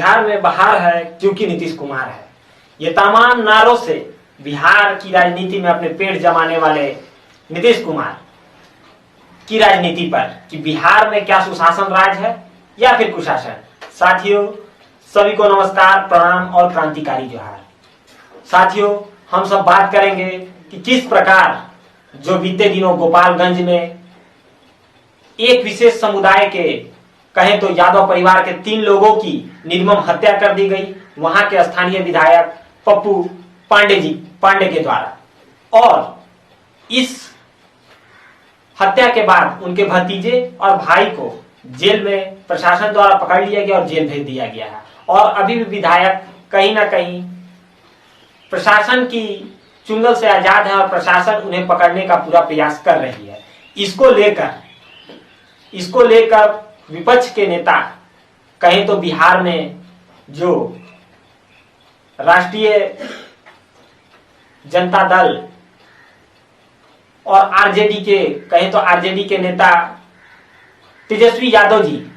बिहार में बहार है क्योंकि नीतीश कुमार है। ये तमाम नारों से बिहार की राजनीति में अपने पेड़ जमाने वाले नीतीश कुमार की राजनीति पर कि बिहार में क्या सुशासन राज है या फिर कुशासन। साथियों, सभी को नमस्कार, प्रणाम और क्रांतिकारी जोहार। साथियों, हम सब बात करेंगे कि किस प्रकार जो बीते दिनों गोपालगंज में एक विशेष समुदाय के कहें तो यादव परिवार के 3 लोगों की निर्मम हत्या कर दी गई वहां के स्थानीय विधायक पप्पू पांडे के द्वारा, और इस हत्या के बाद उनके भतीजे और भाई को जेल में प्रशासन द्वारा पकड़ लिया गया और जेल भेज दिया गया है। और अभी भी विधायक कहीं ना कहीं प्रशासन की चुंगल से आजाद है और प्रशासन उन्हें पकड़ने का पूरा प्रयास कर रही है। इसको लेकर विपक्ष के नेता कहें तो बिहार में जो राष्ट्रीय जनता दल और आरजेडी के नेता तेजस्वी यादव जी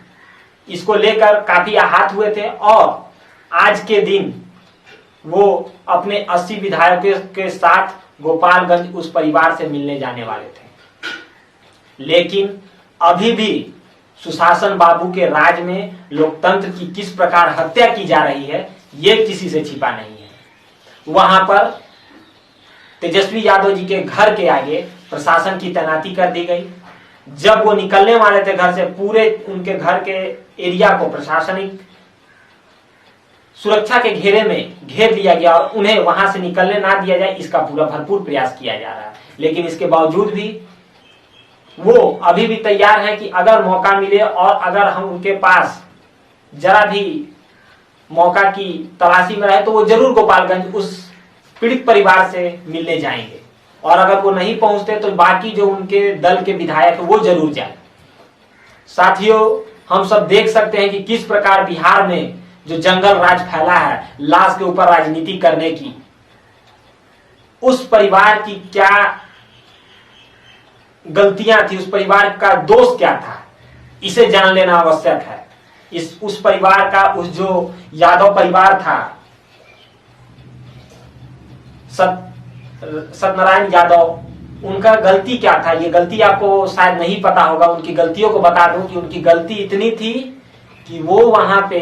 इसको लेकर काफी आहत हुए थे और आज के दिन वो अपने 80 विधायकों के साथ गोपालगंज उस परिवार से मिलने जाने वाले थे। लेकिन अभी भी सुशासन बाबू के राज में लोकतंत्र की किस प्रकार हत्या की जा रही है ये किसी से छिपा नहीं है। वहां पर तेजस्वी यादव जी के घर के आगे प्रशासन की तैनाती कर दी गई। जब वो निकलने वाले थे घर से, पूरे उनके घर के एरिया को प्रशासनिक सुरक्षा के घेरे में घेर दिया गया और उन्हें वहां से निकलने ना दिया जाए, इसका पूरा भरपूर प्रयास किया जा रहा है। लेकिन इसके बावजूद भी वो अभी भी तैयार है कि अगर मौका मिले और अगर हम उनके पास जरा भी मौका की तलाशी में रहे तो वो जरूर गोपालगंज उस पीड़ित परिवार से मिलने जाएंगे, और अगर वो नहीं पहुंचते तो बाकी जो उनके दल के विधायक है वो जरूर जाए। साथियों, हम सब देख सकते हैं कि किस प्रकार बिहार में जो जंगल राज फैला है लाश के ऊपर राजनीति करने की, उस परिवार की क्या गलतियां थी, उस परिवार का दोष क्या था, इसे जान लेना आवश्यक है। उस परिवार का, उस जो यादव परिवार था, सत्यनारायण यादव, उनका गलती क्या था, ये गलती आपको शायद नहीं पता होगा। उनकी गलतियों को बता दूं कि उनकी गलती इतनी थी कि वो वहां पे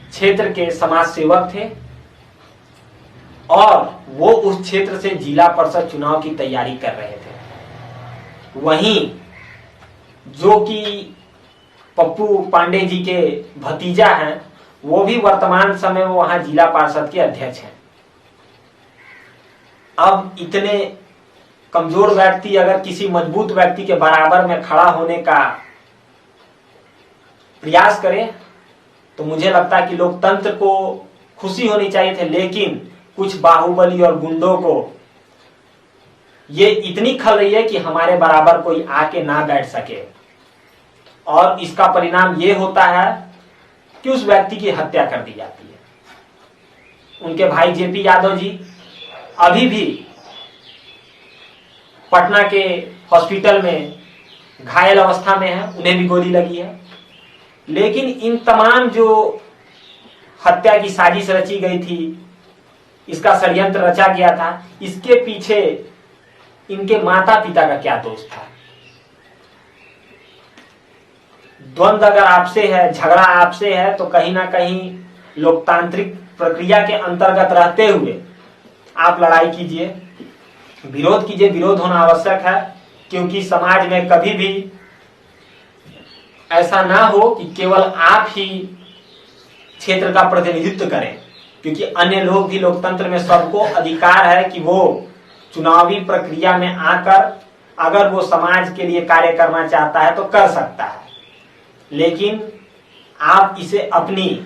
क्षेत्र के समाज सेवक थे और वो उस क्षेत्र से जिला परिषद चुनाव की तैयारी कर रहे थे। वहीं जो कि पप्पू पांडे जी के भतीजा हैं, वो भी वर्तमान समय में वहां जिला पार्षद के अध्यक्ष हैं। अब इतने कमजोर व्यक्ति अगर किसी मजबूत व्यक्ति के बराबर में खड़ा होने का प्रयास करे तो मुझे लगता है कि लोकतंत्र को खुशी होनी चाहिए थी। लेकिन कुछ बाहुबली और गुंडों को ये इतनी खल रही है कि हमारे बराबर कोई आके ना बैठ सके, और इसका परिणाम ये होता है कि उस व्यक्ति की हत्या कर दी जाती है। उनके भाई जेपी यादव जी अभी भी पटना के हॉस्पिटल में घायल अवस्था में है, उन्हें भी गोली लगी है। लेकिन इन तमाम जो हत्या की साजिश रची गई थी, इसका षड्यंत्र रचा गया था, इसके पीछे इनके माता पिता का क्या दोष था। द्वंद अगर आपसे है, झगड़ा आपसे है, तो कहीं ना कहीं लोकतांत्रिक प्रक्रिया के अंतर्गत रहते हुए आप लड़ाई कीजिए, विरोध कीजिए। विरोध होना आवश्यक है, क्योंकि समाज में कभी भी ऐसा ना हो कि केवल आप ही क्षेत्र का प्रतिनिधित्व करें, क्योंकि अन्य लोग भी, लोकतंत्र में सबको अधिकार है कि वो चुनावी प्रक्रिया में आकर अगर वो समाज के लिए कार्य करना चाहता है तो कर सकता है। लेकिन आप इसे अपनी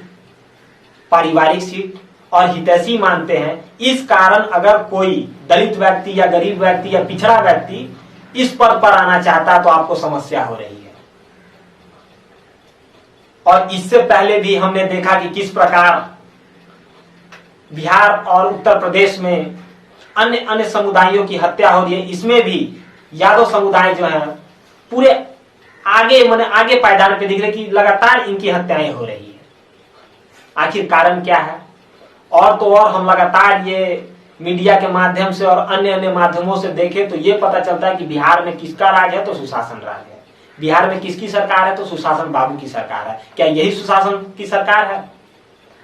पारिवारिक सीट और हितैषी मानते हैं। इस कारण अगर कोई दलित व्यक्ति या गरीब व्यक्ति या पिछड़ा व्यक्ति इस पद पर आना चाहता है तो आपको समस्या हो रही है। और इससे पहले भी हमने देखा कि किस प्रकार बिहार और उत्तर प्रदेश में अन्य समुदायों की हत्या हो रही है। इसमें भी यादव समुदाय जो है पूरे आगे पायदान पे दिख रहे कि लगातार इनकी हत्याएं हो रही है। आखिर कारण क्या है? और तो और हम लगातार ये मीडिया के माध्यम से और अन्य अन्य माध्यमों से देखें तो ये पता चलता है कि बिहार में किसका राज है तो सुशासन राज है, बिहार में किसकी सरकार है तो सुशासन बाबू की सरकार है। क्या यही सुशासन की सरकार है?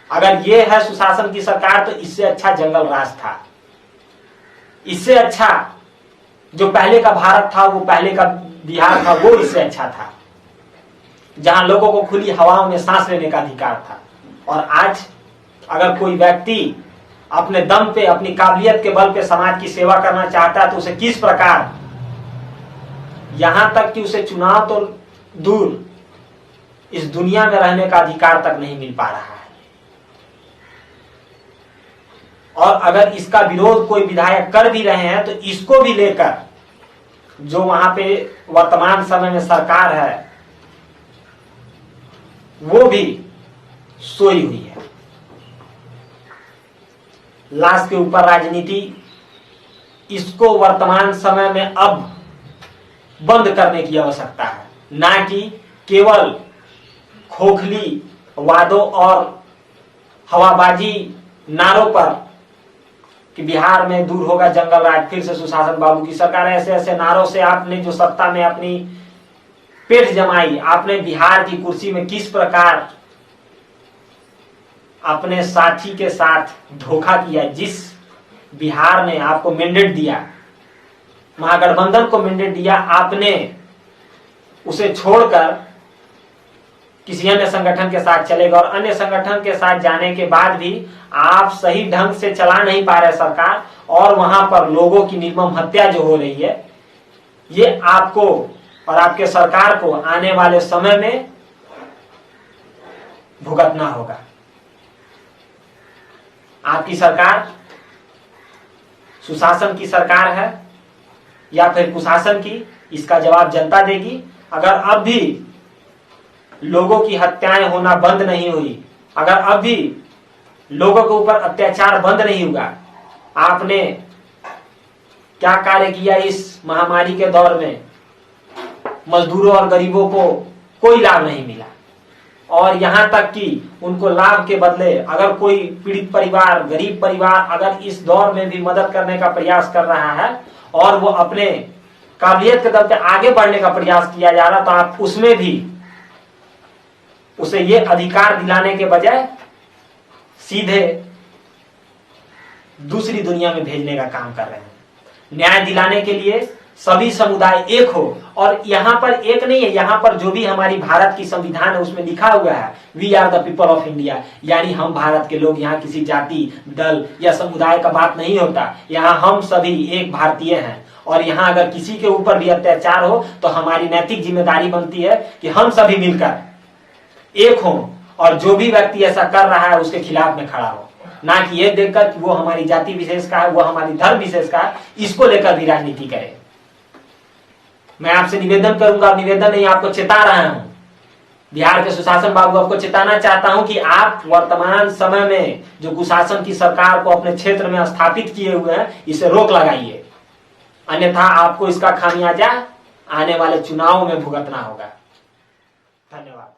अगर ये है सुशासन की सरकार तो इससे अच्छा जंगल राज था, इससे अच्छा जो पहले का भारत था, वो पहले का बिहार था, वो इससे अच्छा था, जहां लोगों को खुली हवाओं में सांस लेने का अधिकार था। और आज अगर कोई व्यक्ति अपने दम पे, अपनी काबिलियत के बल पे समाज की सेवा करना चाहता है तो उसे किस प्रकार, यहां तक कि उसे चुनाव तो दूर, इस दुनिया में रहने का अधिकार तक नहीं मिल पा रहा है। और अगर इसका विरोध कोई विधायक कर भी रहे हैं तो इसको भी लेकर जो वहां पे वर्तमान समय में सरकार है वो भी सोई हुई है। लाश के ऊपर राजनीति, इसको वर्तमान समय में अब बंद करने की आवश्यकता है, ना कि केवल खोखली वादों और हवाबाजी नारों पर कि बिहार में दूर होगा जंगल राज, फिर से सुशासन बाबू की सरकार। ऐसे ऐसे नारों से आपने जो सत्ता में अपनी पेट जमाई, आपने बिहार की कुर्सी में किस प्रकार अपने साथी के साथ धोखा किया। जिस बिहार ने आपको मैंडेट दिया, महागठबंधन को मैंडेट दिया, आपने उसे छोड़कर किसी अन्य संगठन के साथ चले गए और अन्य संगठन के साथ जाने के बाद भी आप सही ढंग से चला नहीं पा रहे सरकार, और वहां पर लोगों की निर्मम हत्या जो हो रही है, ये आपको और आपके सरकार को आने वाले समय में भुगतना होगा। आपकी सरकार सुशासन की सरकार है या फिर कुशासन की, इसका जवाब जनता देगी। अगर अब भी लोगों की हत्याएं होना बंद नहीं हुई, अगर अब भी लोगों के ऊपर अत्याचार बंद नहीं हुआ, आपने क्या कार्य किया इस महामारी के दौर में? मजदूरों और गरीबों को कोई लाभ नहीं मिला, और यहां तक कि उनको लाभ के बदले अगर कोई पीड़ित परिवार, गरीब परिवार अगर इस दौर में भी मदद करने का प्रयास कर रहा है और वो अपने काबिलियत के दम पे आगे बढ़ने का प्रयास किया जा रहा, तो आप उसमें भी उसे ये अधिकार दिलाने के बजाय सीधे दूसरी दुनिया में भेजने का काम कर रहे हैं। न्याय दिलाने के लिए सभी समुदाय एक हो, और यहां पर एक नहीं है, यहां पर जो भी हमारी भारत की संविधान है उसमें लिखा हुआ है we are the people of India, यानी हम भारत के लोग। यहाँ किसी जाति, दल या समुदाय का बात नहीं होता, यहाँ हम सभी एक भारतीय हैं। और यहाँ अगर किसी के ऊपर भी अत्याचार हो तो हमारी नैतिक जिम्मेदारी बनती है कि हम सभी मिलकर एक हों और जो भी व्यक्ति ऐसा कर रहा है उसके खिलाफ में खड़ा हो, ना कि ये देखकर कि वो हमारी जाति विशेष का है, वो हमारी धर्म विशेष का है, इसको लेकर भी राजनीति करे। मैं आपसे निवेदन करूंगा, निवेदन नहीं आपको चेता रहा हूं, बिहार के सुशासन बाबू आपको चेताना चाहता हूं कि आप वर्तमान समय में जो कुशासन की सरकार को अपने क्षेत्र में स्थापित किए हुए हैं, इसे रोक लगाइए, अन्यथा आपको इसका खामियाजा आने वाले चुनावों में भुगतना होगा। धन्यवाद।